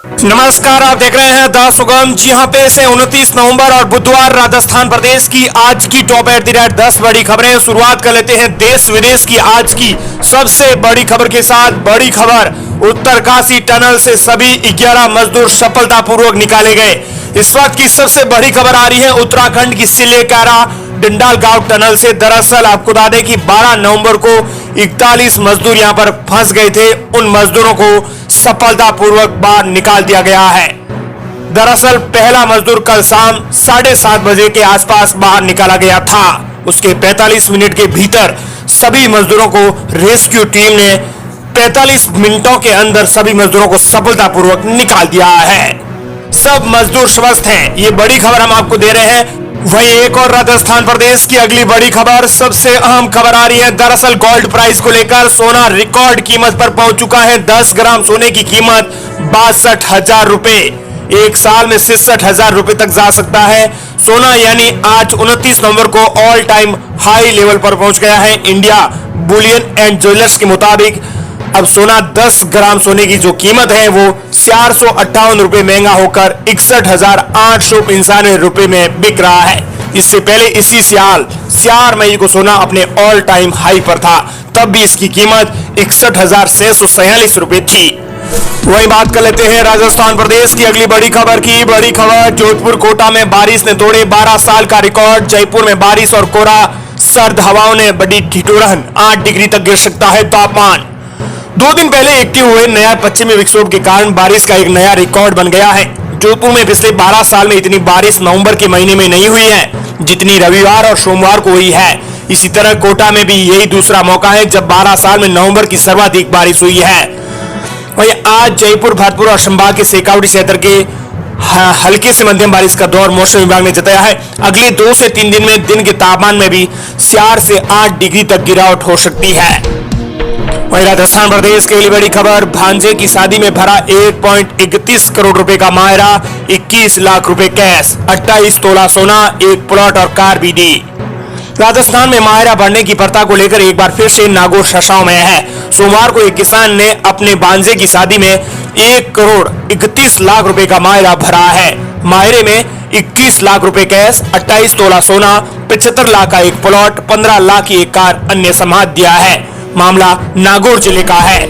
नमस्कार, आप देख रहे हैं द सुगम। जी हां, पेश है 29 नवंबर और बुधवार राजस्थान प्रदेश की आज की टॉप एट द रेट 10 बड़ी खबरें। शुरुआत कर लेते हैं देश विदेश की आज की सबसे बड़ी खबर के साथ। बड़ी खबर, उत्तरकाशी टनल से सभी 11 मजदूर सफलतापूर्वक निकाले गए। इस वक्त की सबसे बड़ी खबर आ रही है उत्तराखंड की सिलेकारा डिंडाल गांव टनल से। दरअसल आपको बता दें कि 12 नवंबर को 41 मजदूर यहां पर फंस गए थे। उन मजदूरों को सफलतापूर्वक बाहर निकाल दिया गया है। दरअसल पहला मजदूर कल शाम 7:30 बजे के आसपास बाहर निकाला गया था। उसके 45 मिनट के भीतर सभी मजदूरों को रेस्क्यू टीम ने 45 मिनटों के अंदर सभी मजदूरों को सफलतापूर्वक निकाल दिया है। सब मजदूर स्वस्थ हैं। ये बड़ी खबर हम आपको दे रहे हैं। वहीं एक और राजस्थान प्रदेश की अगली बड़ी खबर, सबसे अहम खबर आ रही है। दरअसल गोल्ड प्राइस को लेकर सोना रिकॉर्ड कीमत पर पहुंच चुका है। 10 ग्राम सोने की कीमत 62,000 रुपए, एक साल में 66,000 रुपए तक जा सकता है। सोना यानी आज 29 नवंबर को ऑल टाइम हाई लेवल पर पहुंच गया है। इंडिया बुलियन एंड ज्वेलर्स के मुताबिक अब सोना 10 ग्राम सोने की जो कीमत है वो 458 रुपए महंगा होकर 61,895 रुपए में बिक रहा है। इससे पहले इसी साल 4 मई को सोना अपने ऑल टाइम हाई पर था, तब भी इसकी कीमत 61,646 रुपए थी। वही बात कर लेते हैं राजस्थान प्रदेश की अगली बड़ी खबर की। बड़ी खबर, जोधपुर कोटा में बारिश ने तोड़े 12 साल का रिकॉर्ड। जयपुर में बारिश और कोहरा, सर्द हवाओं ने बड़ी ठिठुरन, 8 डिग्री तक गिर सकता है तापमान। 2 दिन पहले एक्टिव हुए नया पश्चिमी विक्षोभ के कारण बारिश का एक नया रिकॉर्ड बन गया है। जोधपुर में पिछले 12 साल में इतनी बारिश नवंबर के महीने में नहीं हुई है जितनी रविवार और सोमवार को हुई है। इसी तरह कोटा में भी यही दूसरा मौका है जब 12 साल में नवंबर की सर्वाधिक बारिश हुई है। वहीं आज जयपुर, भरतपुर और संभाग के शेखावटी क्षेत्र के हल्के से मध्यम बारिश का दौर मौसम विभाग ने जताया है। अगले 2 से 3 दिन में दिन के तापमान में भी 4 से 8 डिग्री तक गिरावट हो सकती है। वहीं राजस्थान प्रदेश की बड़ी खबर, भांजे की शादी में भरा 1.31 करोड़ रुपए का मायरा, 21 लाख रुपए कैश, 28 तोला सोना, एक प्लॉट और कार भी दी। राजस्थान में मायरा भरने की प्रथा को लेकर एक बार फिर से नागौर चर्चाओं में है। सोमवार को एक किसान ने अपने भांजे की शादी में 1 करोड़ 31 लाख रुपए का मायरा भरा है। मायरे में 21 लाख रुपए कैश, 28 तोला सोना, 75 लाख का एक प्लॉट, 15 लाख की एक कार अन्य समाज दिया है। मामला नागौर जिले का है।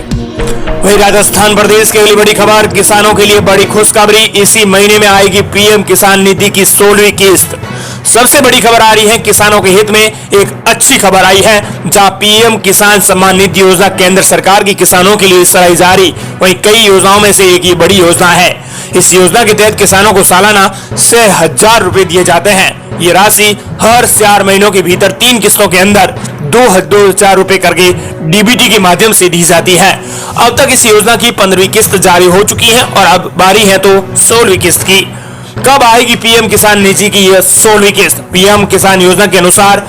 वहीं राजस्थान प्रदेश की अगली बड़ी खबर, किसानों के लिए बड़ी खुशखबरी, इसी महीने में आएगी पीएम किसान निधि की 16वीं किस्त। सबसे बड़ी खबर आ रही है, किसानों के हित में एक अच्छी खबर आई है, जहां पीएम किसान सम्मान निधि योजना केंद्र सरकार की किसानों के लिए चलाई जा रही वहीं कई योजनाओं में से एक ये बड़ी योजना है। इस योजना के तहत किसानों को सालाना 6,000 रुपए दिए जाते हैं। ये राशि हर 4 महीनों के भीतर 3 किस्तों के अंदर 2,000 रुपए करके डीबीटी के माध्यम से दी जाती है। अब तक इस योजना की 15वीं किस्त जारी हो चुकी है और अब बारी है तो 16वीं किस्त की। कब आएगी पीएम किसान निधि की यह 16वीं किस्त? पीएम किसान योजना के अनुसार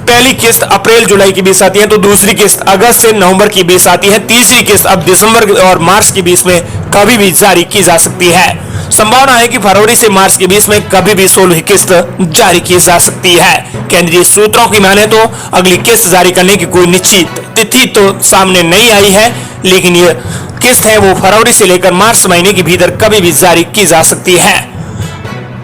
पहली किस्त अप्रैल जुलाई की 20 आती है, तो दूसरी किस्त अगस्त से नवंबर की 20 आती है। तीसरी किस्त अब दिसंबर और मार्च की 20 में कभी भी जारी की जा सकती है। संभावना है कि फरवरी से मार्च के 20 में कभी भी 16वीं किस्त जारी की जा सकती है। केंद्रीय सूत्रों की माने तो अगली किस्त जारी करने की कोई निश्चित तिथि तो सामने नहीं आई है, लेकिन ये किस्त है वो फरवरी से लेकर मार्च महीने के भीतर कभी भी जारी की जा सकती है।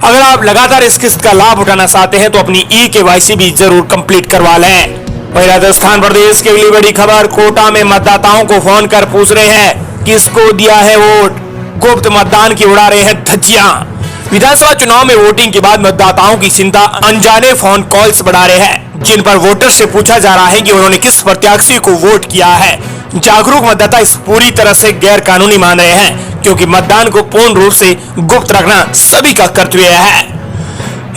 अगर आप लगातार इस किस्त का लाभ उठाना चाहते हैं तो अपनी ई-केवाईसी भी जरूर कंप्लीट करवा लें। वहीं राजस्थान प्रदेश की अगली बड़ी खबर, कोटा में मतदाताओं को फोन कर पूछ रहे हैं किसको दिया है वोट, गुप्त मतदान की उड़ा रहे हैं धज्जियां। विधानसभा चुनाव में वोटिंग के बाद मतदाताओं की चिंता अनजाने फोन कॉल्स बढ़ा रहे हैं, जिन पर वोटर से पूछा जा रहा है कि उन्होंने किस प्रत्याशी को वोट किया है। जागरूक मतदाता इस पूरी तरह से गैर कानूनी मान रहे हैं, क्योंकि मतदान को पूर्ण रूप से गुप्त रखना सभी का कर्तव्य है।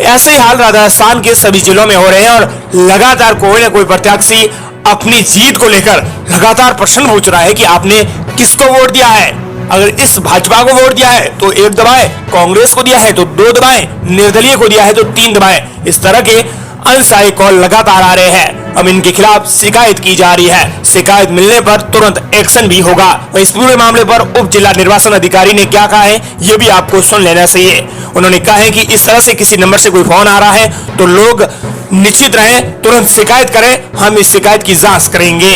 ऐसे ही हाल राजस्थान के सभी जिलों में हो रहे हैं और लगातार कोई न कोई प्रत्याशी अपनी जीत को लेकर लगातार प्रश्न पूछ रहा है कि आपने किसको वोट दिया है। अगर इस भाजपा को वोट दिया है तो 1 दबाए, कांग्रेस को दिया है तो 2 दबाए, निर्दलीय को दिया है तो 3 दबाए। इस तरह के अनसाई कॉल लगातार आ रहे हैं। अब इनके खिलाफ शिकायत की जा रही है। शिकायत मिलने पर तुरंत एक्शन भी होगा। इस पूरे मामले पर उप जिला निर्वाचन अधिकारी ने क्या कहा है ये भी आपको सुन लेना चाहिए। उन्होंने कहा है कि इस तरह से किसी नंबर से कोई फोन आ रहा है तो लोग निश्चित रहें, तुरंत शिकायत करें, हम इस शिकायत की जांच करेंगे।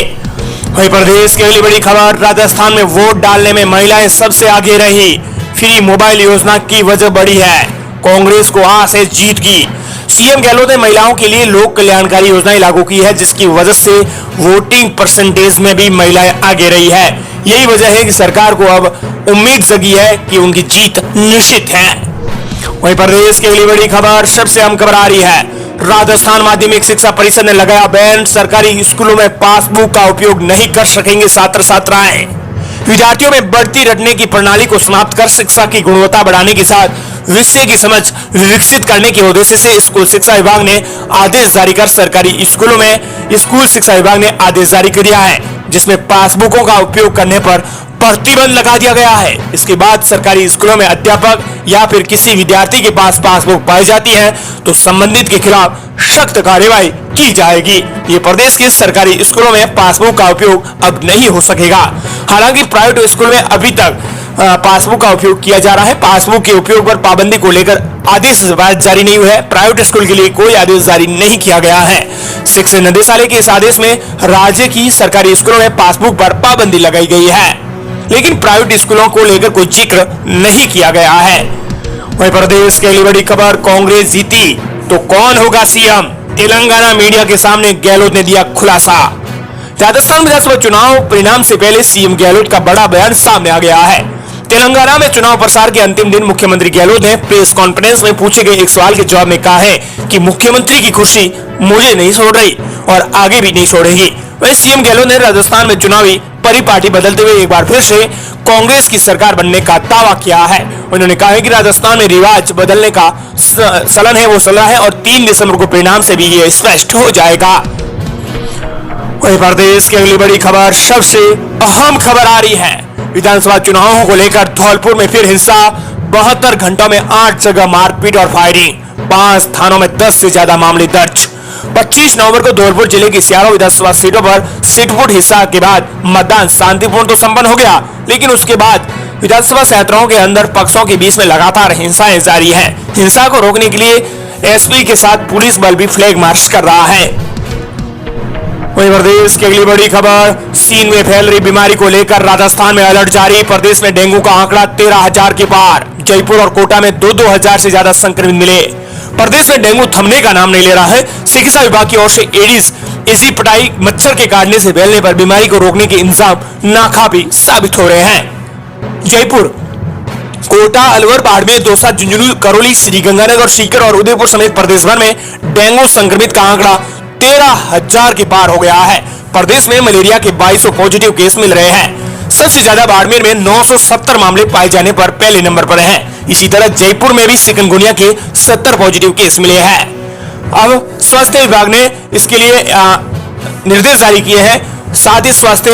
वहीं प्रदेश की अगली बड़ी खबर, राजस्थान में वोट डालने में महिलाएं सबसे आगे रही। फ्री मोबाइल योजना की वजह बढ़ी है। कांग्रेस को आस है जीत की। सीएम गहलोत ने महिलाओं के लिए लोक कल्याणकारी योजनाएं लागू की है, जिसकी वजह से वोटिंग परसेंटेज में भी महिलाएं आगे रही है। यही वजह है कि सरकार को अब उम्मीद जगी है कि उनकी जीत निश्चित है। वहीं प्रदेश के लिए बड़ी खबर, सबसे अहम खबर आ रही है। राजस्थान माध्यमिक शिक्षा परिषद ने लगाया बैन, सरकारी स्कूलों में पासबुक का उपयोग नहीं कर सकेंगे छात्र छात्राएं। विद्यार्थियों में बढ़ती रटने की प्रणाली को समाप्त कर शिक्षा की गुणवत्ता बढ़ाने के साथ विषय की समझ विकसित करने के उद्देश्य से स्कूल शिक्षा विभाग ने आदेश जारी कर सरकारी स्कूलों में स्कूल शिक्षा विभाग ने आदेश जारी कर दिया है, जिसमें पासबुकों का उपयोग करने पर प्रतिबंध लगा दिया गया है। इसके बाद सरकारी स्कूलों में अध्यापक या फिर किसी विद्यार्थी के पास पासबुक पाई जाती है तो संबंधित के खिलाफ सख्त कार्रवाई की जाएगी। ये प्रदेश के सरकारी स्कूलों में पासबुक का उपयोग अब नहीं हो सकेगा। हालांकि प्राइवेट स्कूल में अभी तक पासबुक का उपयोग किया जा रहा है। पासबुक के उपयोग पर पाबंदी को लेकर आदेश जारी नहीं हुआ है। प्राइवेट स्कूल के लिए कोई आदेश जारी नहीं किया गया है। शिक्षा निदेशालय के इस आदेश में राज्य की सरकारी स्कूलों में पासबुक पर पाबंदी लगाई गई है, लेकिन प्राइवेट स्कूलों को लेकर कोई जिक्र नहीं किया गया है। वहीं प्रदेश के लिए बड़ी खबर, कांग्रेस जीती तो कौन होगा सीएम? तेलंगाना मीडिया के सामने गहलोत ने दिया खुलासा। राजस्थान विधानसभा चुनाव परिणाम से पहले सीएम गहलोत का बड़ा बयान सामने आ गया है। तेलंगाना में चुनाव प्रचार के अंतिम दिन मुख्यमंत्री गहलोत ने प्रेस कॉन्फ्रेंस में पूछे गए एक सवाल के जवाब में कहा है कि मुख्यमंत्री की खुशी मुझे नहीं छोड़ रही और आगे भी नहीं छोड़ेगी। वहीं सीएम गहलोत ने राजस्थान में चुनावी परिपाटी बदलते हुए एक बार फिर से कांग्रेस की सरकार बनने का दावा किया है। उन्होंने कहा है कि राजस्थान में रिवाज बदलने का चलन है, वो चल रहा है और 3 दिसंबर को परिणाम से भी ये स्पष्ट हो जाएगा। वहीं प्रदेश की अगली बड़ी खबर, सबसे अहम खबर आ रही है। विधानसभा चुनावों को लेकर धौलपुर में फिर हिंसा, 72 घंटों में 8 जगह मारपीट और फायरिंग, 5 थानों में 10 से ज्यादा मामले दर्ज। 25 नवंबर को धौलपुर जिले की सियारो विधानसभा सीटों पर छिटपुट हिंसा के बाद मतदान शांतिपूर्ण तो संपन्न हो गया, लेकिन उसके बाद विधानसभा क्षेत्रों के अंदर पक्षों के बीच में लगातार हिंसाएं जारी है। हिंसा को रोकने के लिए एसपी के साथ पुलिस बल भी फ्लैग मार्च कर रहा है। वहीं प्रदेश की अगली बड़ी खबर, चीन में फैल रही बीमारी को लेकर राजस्थान में अलर्ट जारी। प्रदेश में डेंगू का आंकड़ा 13,000 के पार। जयपुर और कोटा में 2-2 हजार से ज्यादा संक्रमित मिले। प्रदेश में डेंगू थमने का नाम नहीं ले रहा है। चिकित्सा विभाग की ओर से एडिस इजिप्टाई मच्छर के काटने से फैलने पर बीमारी को रोकने के इंतजाम नाकाफी साबित हो रहे हैं। जयपुर, कोटा, अलवर, बाड़मेर, दौसा, झुंझुनू, करौली, श्रीगंगानगर, सीकर और उदयपुर समेत प्रदेश भर में डेंगू संक्रमित का आंकड़ा 13,000 के पार हो गया है। प्रदेश में मलेरिया के 2200 पॉजिटिव केस मिल रहे हैं। सबसे ज्यादा बाड़मेर में 970 मामले पाए जाने पर पहले नंबर पर हैं। इसी तरह जयपुर में भी चिकनगुनिया के 70 पॉजिटिव केस मिले हैं। अब स्वास्थ्य विभाग ने इसके लिए निर्देश जारी किए हैं। साथ ही स्वास्थ्य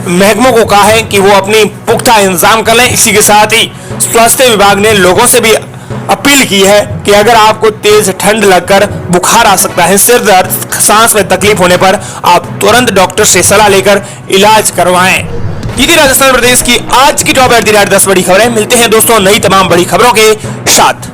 महकमों को कहा है कि वो अपनी पुख्ता इंतजाम कर लें। इसी के साथ ही स्वास्थ्य विभाग ने लोगों से भी अपील की है कि अगर आपको तेज ठंड लगकर बुखार आ सकता है, सिर दर्द, सांस में तकलीफ होने पर आप तुरंत डॉक्टर से सलाह लेकर इलाज करवाएं। ये थी राजस्थान प्रदेश की आज की टॉप एट द रेट 10 बड़ी खबरें। मिलते हैं दोस्तों नई तमाम बड़ी खबरों के साथ।